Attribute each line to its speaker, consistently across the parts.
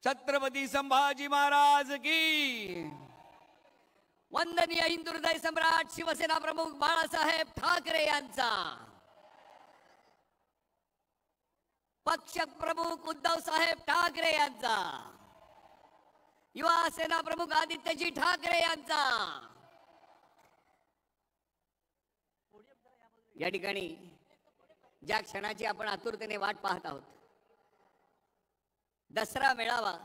Speaker 1: छत्रपती संभाजी महाराज की.
Speaker 2: वंदनीय हिंदू हृदय सम्राट शिवसेना प्रमुख बाळासाहेब ठाकरे यांचा, पक्ष प्रमुख उद्धव साहेब ठाकरे यांचा, युवा सेना प्रमुख आदित्यजी ठाकरे यांचा. या ठिकाणी ज्या क्षणाची आपण आतुरतेने वाट पाहत आहोत, दसरा मेळावा,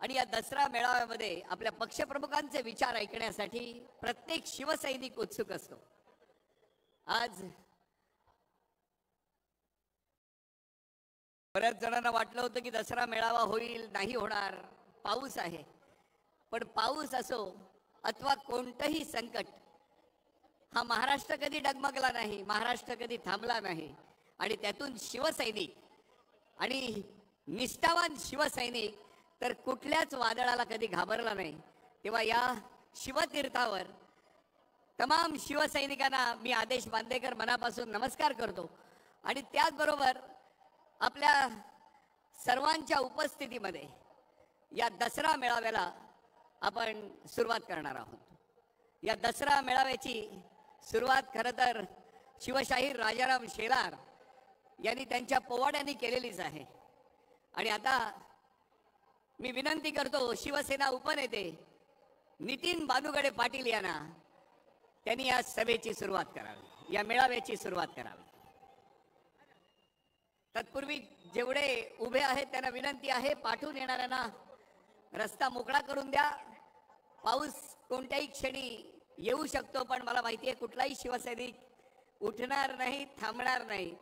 Speaker 2: आणि या दसरा मेळाव्यामध्ये आपल्या पक्षप्रमुखांचे विचार ऐकण्यासाठी प्रत्येक शिवसैनिक उत्सुक असतो. आज बऱ्याच जणांना वाटलं होतं की दसरा मेळावा होईल, नाही होणार, पाऊस आहे. पण पाऊस असो अथवा कोणतंही संकट, हा महाराष्ट्र कधी डगमगला नाही, महाराष्ट्र कधी थांबला नाही. आणि त्यातून शिवसैनिक आणि निष्ठावान शिवसैनिक तर कुठल्याच वादळाला कधी घाबरला नाही. तेव्हा या शिवतीर्थावर तमाम शिवसैनिकांना मी आदेश बांदेकर मनापासून नमस्कार करतो. आणि त्याचबरोबर आपल्या सर्वांच्या उपस्थितीमध्ये या दसरा मेळाव्याला आपण सुरुवात करणार आहोत. या दसरा मेळाव्याची सुरुवात खरं तर शिवशाहीर राजाराम शेलार यांनी त्यांच्या पोवाड्यांनी केलेलीच आहे. आणि आता मी विनंती करतो शिवसेना उपनेते नितीन बानुगडे पाटील यांना, त्यांनी या सभेची सुरुवात करावी, या मेळाव्याची सुरुवात करावी. तत्पूर्वी जेवढे उभे आहेत त्यांना विनंती आहे, पाठवून येणाऱ्यांना रस्ता मोकळा करून द्या. पाऊस कोणत्याही क्षणी येऊ शकतो, पण मला माहिती आहे कुठलाही शिवसैनिक उठणार नाही, थांबणार नाही.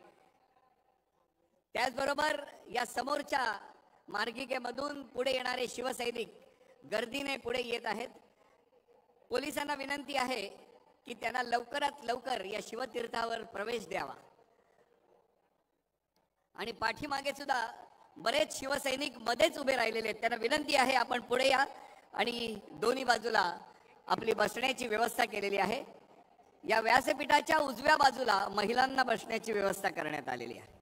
Speaker 2: त्याचबरोबर या समोरच्या मार्गिकेमधून पुढे येणारे शिवसैनिक गर्दीने पुढे येत आहेत. पोलिसांना विनंती आहे की त्यांना लवकरात लवकर या शिवतीर्थावर प्रवेश द्यावा. आणि पाठीमागे सुद्धा बरेच शिवसैनिक मध्येच उभे राहिलेले आहेत, त्यांना विनंती आहे आपण पुढे या. आणि दोन्ही बाजूला आपली बसण्याची व्यवस्था केलेली आहे. या व्यासपीठाच्या उजव्या बाजूला महिलांना बसण्याची व्यवस्था करण्यात आलेली आहे.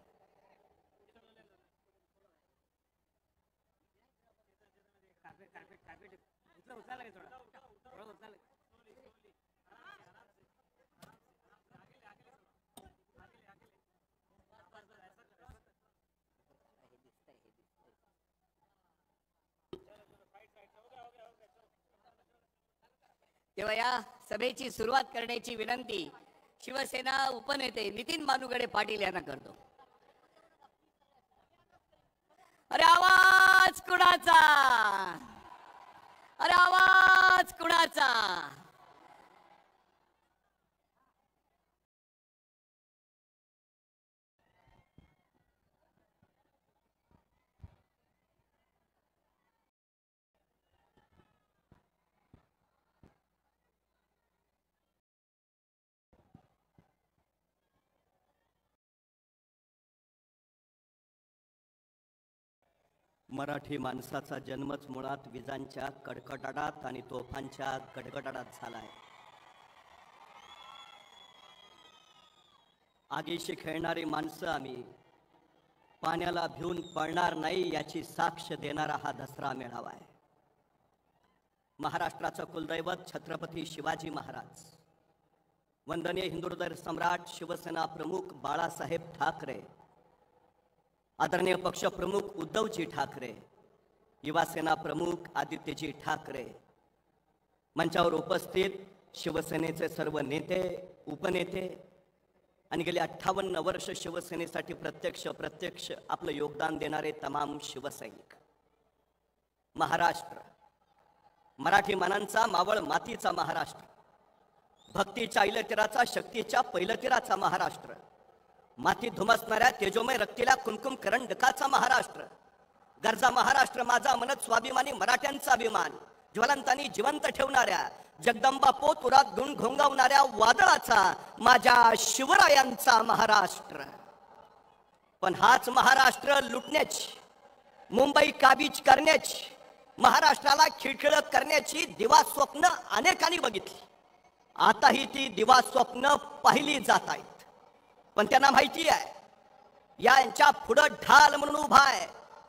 Speaker 2: तेव्हा या सभेची सुरुवात करण्याची विनंती शिवसेना उपनेते नितीन बानुगडे पाटील यांना करतो. अरे आवाज कुणाचा, अरे आवाज कुणाचा.
Speaker 3: मराठी माणसाचा जन्मच मुळात विजांच्या कडकडाटात आणि तोफांच्या गडगडाटात झालाय. आगीशी खेळणारी माणसं आम्ही, पाण्याला भिवून पळणार नाही याची साक्ष देणारा हा दसरा मेळावा आहे. महाराष्ट्राचं कुलदैवत छत्रपती शिवाजी महाराज, वंदनीय हिंदू हृदय सम्राट शिवसेना प्रमुख बाळासाहेब ठाकरे, आदरणीय पक्ष प्रमुख उद्धवजी ठाकरे, युवा सेना प्रमुख आदित्यजी ठाकरे, मंचावर उपस्थित शिवसेनेचे सर्व नेते, उपनेते आणि गेली 58 वर्ष शिवसेनेसाठी प्रत्यक्ष आपलं योगदान देणारे तमाम शिवसैनिक. महाराष्ट्र मराठी मानांचा, मावळ मातीचा महाराष्ट्र, भक्तीच्या ऐलतिराचा, शक्तीच्या पैलतिराचा महाराष्ट्र, माती धुमसणाऱ्या तेजोमय रक्तीला कुमकुम करंडकाचा महाराष्ट्र, गरजा महाराष्ट्र माझा मनत स्वाभिमानी मराठ्यांचा अभिमान, ज्वलंतानी जिवंत ठेवणाऱ्या जगदंबा पोत उरात गुण घोंगावणाऱ्या वादळाचा माझ्या शिवरायांचा महाराष्ट्र. पण हाच महाराष्ट्र लुटण्याची, मुंबई काबीज करण्याची, महाराष्ट्राला खिळखिळ करण्याची दिवा स्वप्न अनेकांनी बघितली. आताही ती दिवा स्वप्न पाहिली जात आहेत. पण त्यांना माहिती आहे यांच्या पुढं ढाल म्हणून उभा आहे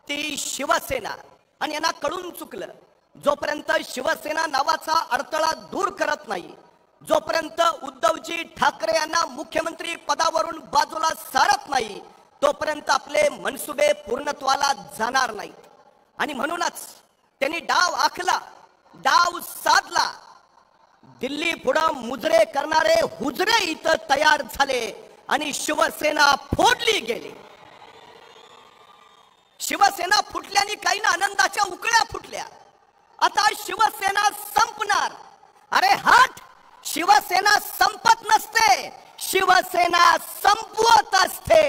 Speaker 3: ती शिवसेना. आणि यांना कळून चुकलं, जोपर्यंत शिवसेना नावाचा अडथळा दूर करत नाही, जोपर्यंत उद्धवजी ठाकरे यांना मुख्यमंत्री पदावरून बाजूला सारत नाही, तोपर्यंत आपले मनसुबे पूर्णत्वाला जाणार नाहीत. आणि म्हणूनच त्यांनी डाव आखला, डाव साधला. दिल्ली पुढं मुजरे करणारे हुजरे इथं तयार झाले आणि शिवसेना फोडली गेली. शिवसेना फुटल्याने काही ना आनंदाच्या उकळ्या फुटल्या. आता शिवसेना संपणार. अरे हट, शिवसेना संपत नसते, शिवसेना संपवत असते.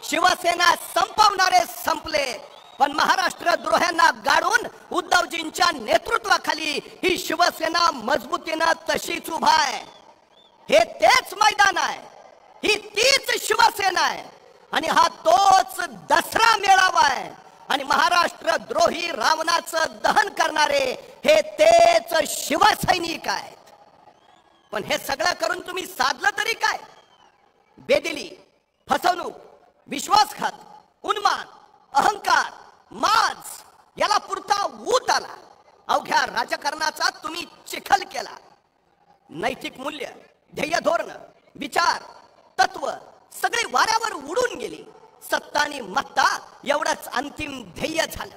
Speaker 3: शिवसेना संपवणारे संपले, पण महाराष्ट्र द्रोह्यांना गाडून उद्धवजींच्या नेतृत्वाखाली ही शिवसेना मजबूतीनं तशीच उभा आहे. हे तेच मैदान आहे, ही तीच शिवसेना आहे आणि हा तोच दसरा मेळावा आहे. आणि महाराष्ट्र द्रोही रावणाचं दहन करणारे हे तेच शिवसैनिक आहेत. पण हे सगळं करून तुम्ही साधलं तरी काय? बेदिली, फसवणूक, विश्वासघात, उन्माद, अहंकार, माज याला पुरता ऊत आला. अवघ्या राजकारणाचा तुम्ही चिखल केला. नैतिक मूल्य, ध्येय, धोरण, विचार, तत्व सगळे वाऱ्यावर उडून गेली. सत्ता आणि मत्ता एवढंच अंतिम ध्येय झालं.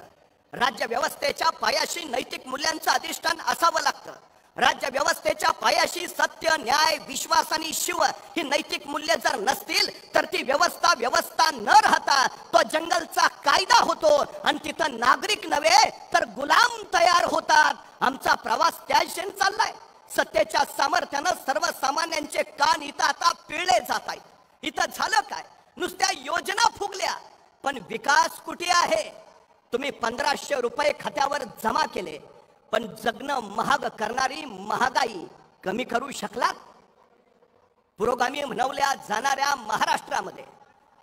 Speaker 3: राज्य व्यवस्थेच्या पायाशी नैतिक मूल्यांचं अधिष्ठान असावं लागतं. राज्य व्यवस्थेच्या पायाशी सत्य, न्याय, विश्वास आणि शिव ही नैतिक मूल्य जर नसतील तर ती व्यवस्था न राहता तो जंगलचा कायदा होतो आणि तिथं नागरिक नव्हे तर गुलाम तयार होतात. आमचा प्रवास त्या दिशेने चाललाय. सत्तेच्या सामर्थ्यानं सर्वसामान्यांचे कान इथं आता पिळले जात आहेत. इथं झालं काय? नुसत्या योजना फुगल्या, पण विकास कुठे आहे? तुम्ही 1500 रुपये खात्यावर जमा केले, पण जगणं महाग करणारी महागाई कमी करू शकलात? पुरोगामी म्हणवल्या जाणाऱ्या महाराष्ट्रामध्ये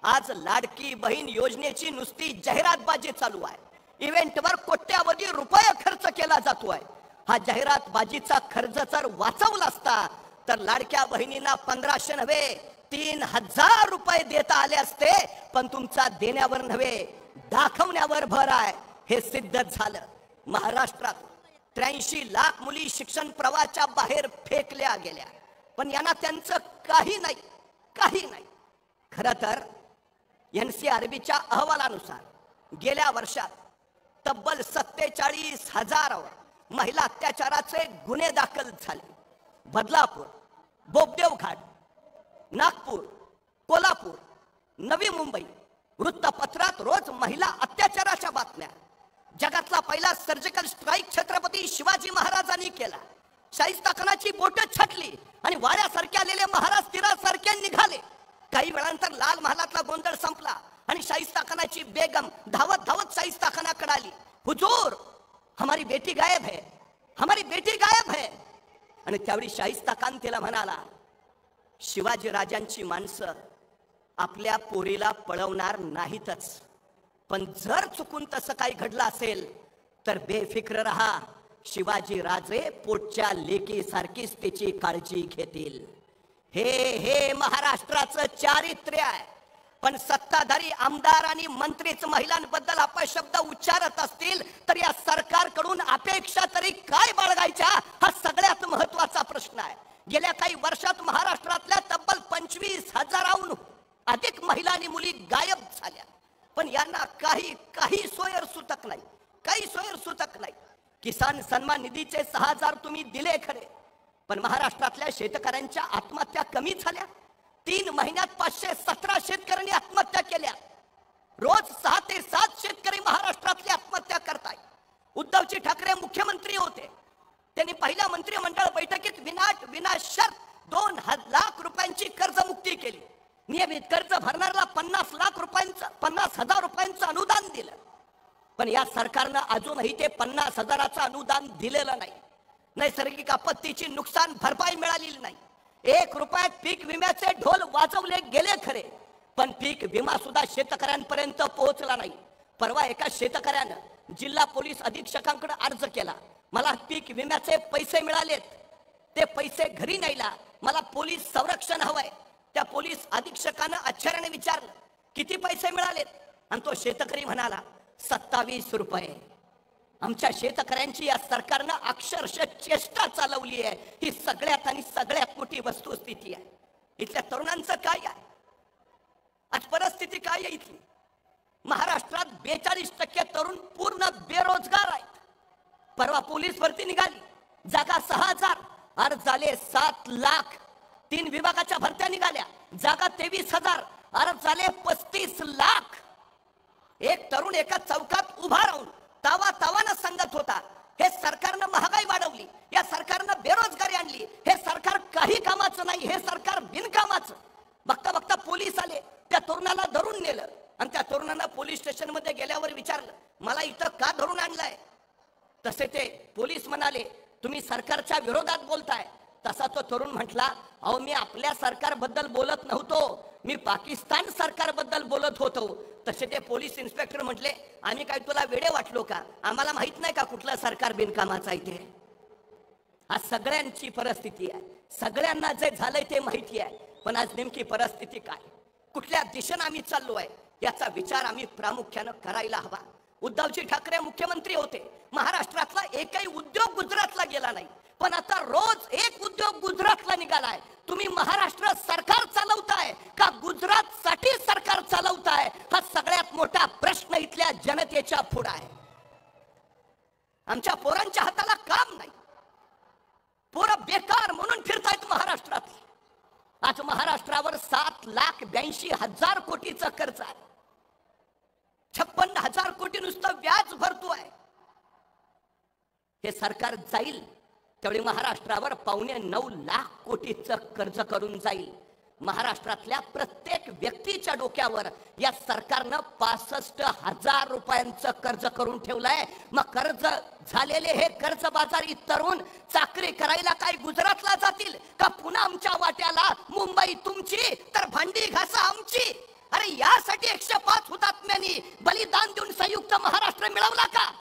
Speaker 3: आज लाडकी बहीण योजनेची नुसती जाहिरातबाजी चालू आहे. इव्हेंटवर कोट्यावधी रुपये खर्च केला जातोय. हा जाहिरातबाजीचा खर्च जर वाचवला असता तर लाडक्या बहिणींना 1500 नव्हे 3000 रुपये देता आले असते. पण तुमचा देण्यावर नव्हे दाखवण्यावर भर आहे, हे सिद्ध झालं. महाराष्ट्रात 83 लाख मुली शिक्षण प्रवाहाच्या बाहेर फेकल्या गेल्या, पण यांना त्यांचं काही नाही, काही नाही. खरं तर NCRBच्या अहवालानुसार गेल्या वर्षात तब्बल 47,000 महिला अत्याचाराचे गुन्हे दाखल झाले. बदलापूर, बोपदेव घाट, नागपूर, कोल्हापूर, नवी मुंबई वृत्तपत्रात रोज महिला अत्याचाराच्या बातम्या. जगातला पहिला सर्जिकल स्ट्राईक छत्रपती शिवाजी महाराजांनी केला. शाहिस्ताखानाची बोटं छटली आणि वाड्यासारखे आलेले महाराज तीरासारखे निघाले. काही वेळानंतर लाल महालातला गोंधळ संपला आणि शाहिस्ताखानाची बेगम धावत धावत शाहिस्ताखानाकडे आली. हुजूर, हमारी बेटी गायब है, हमारी बेटी गायब है. आणि त्यावेळी शाहिस्ताखान तिला म्हणाला, शिवाजी राजांची माणसं आपल्या पोरीला पळवणार नाहीतच, पण जर चुकून तसं काही घडलं असेल तर बेफिक्र रहा, शिवाजी राजे पोटच्या लेकीसारखीच त्याची काळजी घेतील. हे महाराष्ट्राचं चारित्र्य आहे. पण सत्ताधारी आमदार आणि मंत्रीच महिलांबद्दल अपशब्द उच्चारत असतील तर या सरकारकडून अपेक्षा तरी काय बाळगायच्या, हा सगळ्यात महत्वाचा प्रश्न आहे. गेल्या काही वर्षात महाराष्ट्रातल्या तब्बल 25,000हून अधिक महिला आणि मुली गायब झाल्या, पण यांना काही सोयर सुतक नाही, काही सोयर सुतक नाही. किसान सन्मान निधीचे 6,000 तुम्ही दिले खरे, पण महाराष्ट्रातल्या शेतकऱ्यांच्या आत्महत्या कमी झाल्या. 3 महिन्यात 517 शेतकऱ्यांनी आत्महत्या केल्या. रोज 6 ते 7 शेतकरी महाराष्ट्रातली आत्महत्या करताय. उद्धवजी ठाकरे मुख्यमंत्री होते, त्यांनी पहिल्या मंत्रिमंडळ बैठकीत विनाशर्त 2 लाख रुपयांची कर्जमुक्ती केली. नियमित कर्ज भरणाऱ्याला 50,000 रुपयांचं अनुदान दिलं. पण या सरकारनं अजूनही ते 50,000चं अनुदान दिलेलं नाही. नैसर्गिक आपत्तीची नुकसान भरपाई मिळालेली नाही. 1 रुपयात पीक विम्याचे ढोल वाजवले गेले खरे, पण पीक विमा सुद्धा शेतकऱ्यांपर्यंत पोहोचला नाही. परवा एका शेतकऱ्यानं जिल्हा पोलीस अधीक्षकांकडे अर्ज केला, मला पीक विम्याचे पैसे मिळालेत, ते पैसे घरी न्यायला मला पोलीस संरक्षण हवंय. त्या पोलीस अधीक्षकानं आश्चर्याने विचारलं, किती पैसे मिळालेत? आणि तो शेतकरी म्हणाला, 27 रुपये. आमच्या शेतकऱ्यांची या सरकारनं अक्षरशः चेष्टा चालवली आहे. ही सगळ्यात आणि सगळ्यात मोठी वस्तुस्थिती आहे. इथल्या तरुणांचं काय आहे, आज परिस्थिती काय आहे इथली? महाराष्ट्रात 42% तरुण पूर्ण बेरोजगार आहेत. परवा पोलीस भरती निघाली, जागा 6000, अर्ज झाले 7 लाख. 3 विभागाच्या भरत्या निघाल्या, जागा 23,000, अर्ज झाले 35 लाख. एक तरुण एका चौकात उभा राहून तावानं सांगत होता, हे सरकारनं महागाई वाढवली, या सरकारनं बेरोजगारी आणली, हे सरकार काही कामाचं नाही, हे सरकार बिनकामाचं. बघता बघता पोलीस आले, त्या तरुणाला धरून नेलं आणि त्या तरुणाला पोलीस स्टेशन मध्ये गेल्यावर विचारलं, मला इथं का धरून आणलंय? तसे ते पोलीस म्हणाले, तुम्ही सरकारच्या विरोधात बोलताय. तसा तो तरुण म्हटला, अहो मी आपल्या सरकारबद्दल बोलत नव्हतो, मी पाकिस्तान सरकारबद्दल बोलत होतो. तसे ते पोलीस इन्स्पेक्टर म्हटले, आम्ही काय तुला वेडे वाटलो का? आम्हाला माहित नाही का कुठलं सरकार बिनकामाचं आहे ते? आज सगळ्यांची परिस्थिती आहे, सगळ्यांना जे झालंय ते माहिती आहे. पण आज नेमकी परिस्थिती काय, कुठल्या दिशेने आम्ही चाललो आहे, याचा विचार आम्ही प्रामुख्यानं करायला हवा. उद्धवजी ठाकरे मुख्यमंत्री होते, महाराष्ट्रातला एकही उद्योग गुजरातला गेला नाही. पण आता रोज एक उद्योग गुजरातला निघालाय. तुम्ही महाराष्ट्र सरकार चालवताय का गुजरात साठी सरकार चालवताय? हा सगळ्यात मोठा प्रश्न इथल्या जनतेच्या पुढे आहे. आमच्या पोरांच्या हाताला काम नाही, पोरं बेकार म्हणून फिरतायत महाराष्ट्रात. आज महाराष्ट्रावर 7,82,000 कोटीचं कर्ज आहे, 56,000 कोटी नुसतं व्याज भरतोय. हे सरकार जाईल त्यावेळी महाराष्ट्रावर 8.25 लाख कोटीचं कर्ज करून जाईल. महाराष्ट्रातल्या प्रत्येक व्यक्तीच्या डोक्यावर या सरकारनं 65,000 रुपयांचं कर्ज करून ठेवलंय. मग कर्ज झालेले हे कर्जबाजारी तरुण चाकरी करायला काय गुजरातला जातील का? पुन्हा आमच्या वाट्याला मुंबई तुमची तर भांडी घासा आमची. अरे यासाठी 105 हुतात्म्यांनी बलिदान देऊन संयुक्त महाराष्ट्र मिळवला का?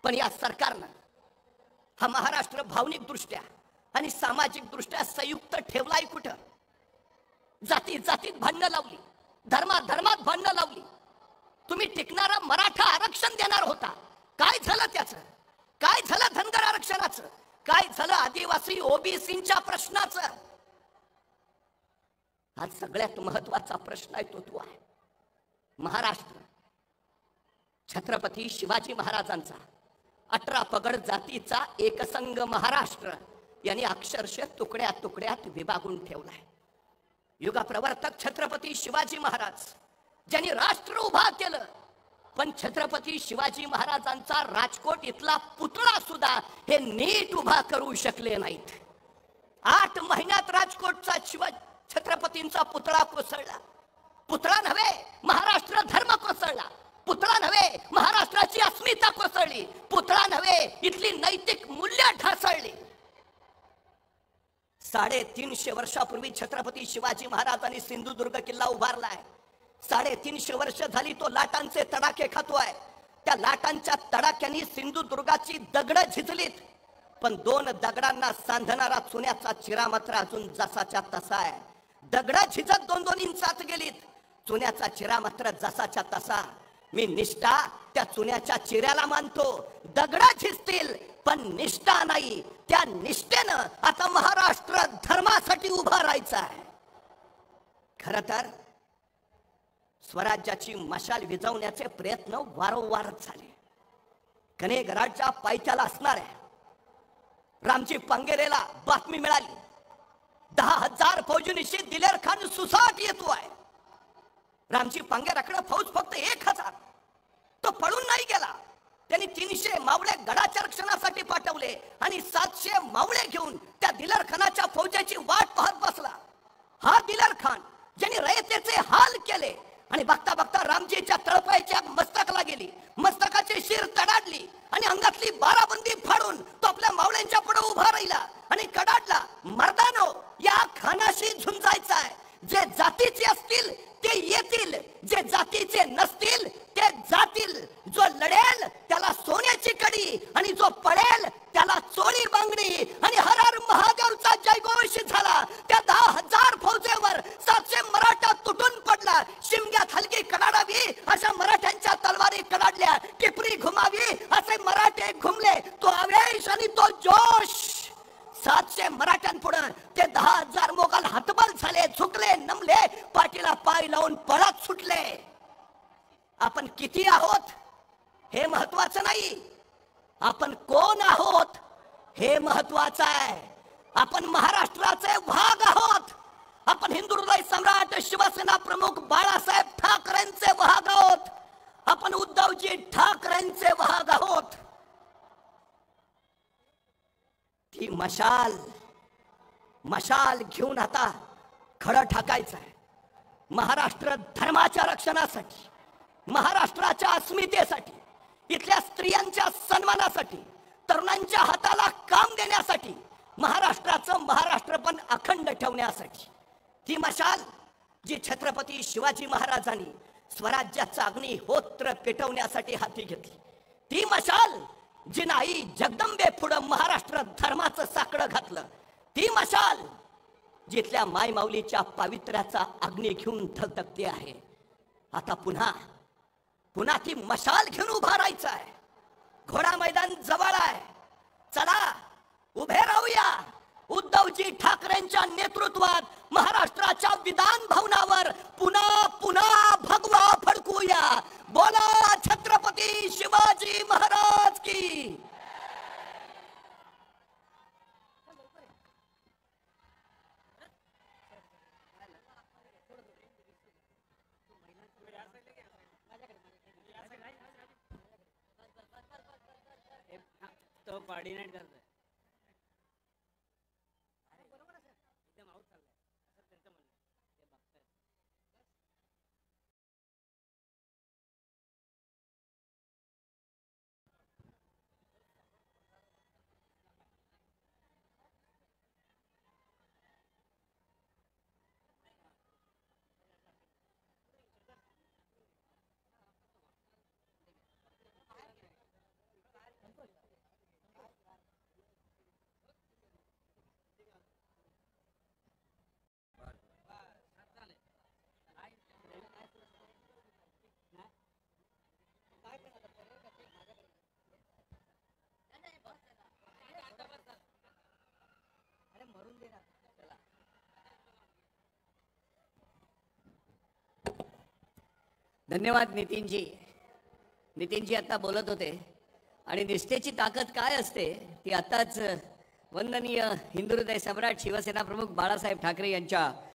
Speaker 3: पण या सरकारनं हा महाराष्ट्र भावनिक दृष्ट्या आणि सामाजिक दृष्ट्या संयुक्त ठेवलाय कुठं? जाती जातीत भांडणं लावली, धर्मात भांडणं लावली. तुम्ही टिकणारा मराठा आरक्षण देणार होता, काय झालं त्याचं? काय झालं धनगर आरक्षणाचं? काय झालं आदिवासी ओबीसींच्या प्रश्नाचं? हा सगळ्यात महत्वाचा प्रश्न आहे तो आहे महाराष्ट्र. छत्रपती शिवाजी महाराजांचा 18 पगड जातीचा एकसंघ महाराष्ट्र यांनी अक्षरशः तुकड्या तुकड्यात विभागून ठेवलाय. युगप्रवर्तक छत्रपती शिवाजी महाराज ज्यांनी राष्ट्र उभा केलं, पण छत्रपती शिवाजी महाराजांचा राजकोट इथला पुतळा सुद्धा हे नीट उभा करू शकले नाहीत. 8 महिन्यात राजकोटचा छत्रपतींचा पुतळा कोसळला. पुतळा नव्हे, महाराष्ट्र धर्म कोसळला. पुतळा नव्हे, महाराष्ट्राची अस्मिता कोसळली. पुतळा नव्हे, इथली नैतिक मूल्य ढासळली. 350 वर्षापूर्वी छत्रपती शिवाजी महाराजांनी सिंधुदुर्ग किल्ला उभारलाय. 350 वर्ष झाली तो लाटांचे तडाखे खातोय. त्या लाटांच्या तडाख्यांनी सिंधुदुर्गाची दगड झिजलीत, पण 2 दगडांना सांधणारा चुन्याचा चिरा मात्र अजून जसाच्या तसा आहे. दगड झिजत 2-2 इंचात गेलीत, चुन्याचा चिरा मात्र जसाच्या तसा. मी निष्ठा त्या चुन्याच्या चिऱ्याला मानतो. दगड झिजतील पण निष्ठा नाही. त्या निष्ठेनं आता महाराष्ट्र धर्मासाठी उभा राहायचा आहे. खर तर स्वराज्याची मशाल विझवण्याचे प्रयत्न वारंवार झाले. कनेगराच्या पायथ्याला असणाऱ्या रामजी पंगेरेला बातमी मिळाली, 10,000 फौजीनिशी दिलेर खान सुसाट येतो आहे. रामजी पंगेराकडे फौज फक्त 1,000. तो पळून नाही गेला, त्यांनी 300 मावळे गडाच्या रक्षणासाठी पाठवले आणि 700 मावळे घेऊन त्या दिलेर खानाच्या फौजेची वाट पाहत बसला. हा दिलेर खान ज्यांनी रयतेचे हाल केले आणि बघता बघता रामजीच्या तळपायाच्या मस्तकाला गेली, मस्तकाची शिर तडाडली आणि अंगातली बाराबंदी फाडून तो आपल्या मावळ्यांच्या पुढे उभा राहिला आणि कडाडला, मर्दानो या खानाशी झुंजायचा आहे. जे जातीचे असतील ते येतील, जे जातीचे नसतील ते जातील. जो लढेल त्याला सोन्याची कडी आणि जो पळेल त्याला चोळी बांगडी. आणि हर हर महादेवचा जयघोष झाला. त्या 10,000 फौजेवर 700 मराठा तुटून पडला. शिमग्यात हलकी कडाडावी अशा मराठ्यांच्या तलवारी तलवारी कडाडल्या, टिपरी घुमावी असे मराठे घुमले. तो आवेश आणि तो जोश. 700 मराठ्यांपुढे ते 10,000 मोगल हतबल झाले, झुकले, नमले, पाठीला पाय लावून पळत सुटले. आपण किती आहोत हे महत्वाचं नाही, आपण कोण आहोत हे महत्वाचं आहे. आपण महाराष्ट्राचे वाघ आहोत. आपण हिंदुहृदय सम्राट शिवसेना प्रमुख बाळासाहेब ठाकरेंचे वाघ आहोत. आपण उद्धवजी ठाकरेंचे वाघ आहोत. ती मशाल घेऊन आता खडं टाकायचं आहे. महाराष्ट्र धर्माच्या रक्षणासाठी, महाराष्ट्राच्या अस्मितेसाठी, इथल्या स्त्रियांच्या सन्मानासाठी, तरुणांच्या हाताला काम देण्यासाठी, महाराष्ट्राचं महाराष्ट्रपण अखंड ठेवण्यासाठी. ती मशाल जी छत्रपती शिवाजी महाराजांनी स्वराज्याचा अग्निहोत्र पेटवण्यासाठी हाती घेतली, ती मशाल जी आई जगदंबे पुढे महाराष्ट्र धर्माचं साकडं घातलं, ती मशाल जिथल्या मायमाऊलीच्या पावित्र्याचा अग्नी घेऊन धगधगते आहे. आता पुन्हा ती मशाल घेऊन उभा राहायचं आहे. घोडा मैदान जवळ आहे. चला उभे राहूया. उद्धवजी ठाकरेंच्या नेतृत्वात महाराष्ट्राच्या विधान भवनावर पुन्हा भगवा फडकूया. बोला छत्रपती शिवाजी महाराज की.
Speaker 1: तो कोऑर्डिनेट करतोय.
Speaker 2: धन्यवाद नितीनजी आता बोलत होते. आणि निष्ठेची ताकद काय असते ती आताच वंदनीय हिंदुहृदय सम्राट शिवसेना प्रमुख बाळासाहेब ठाकरे यांच्या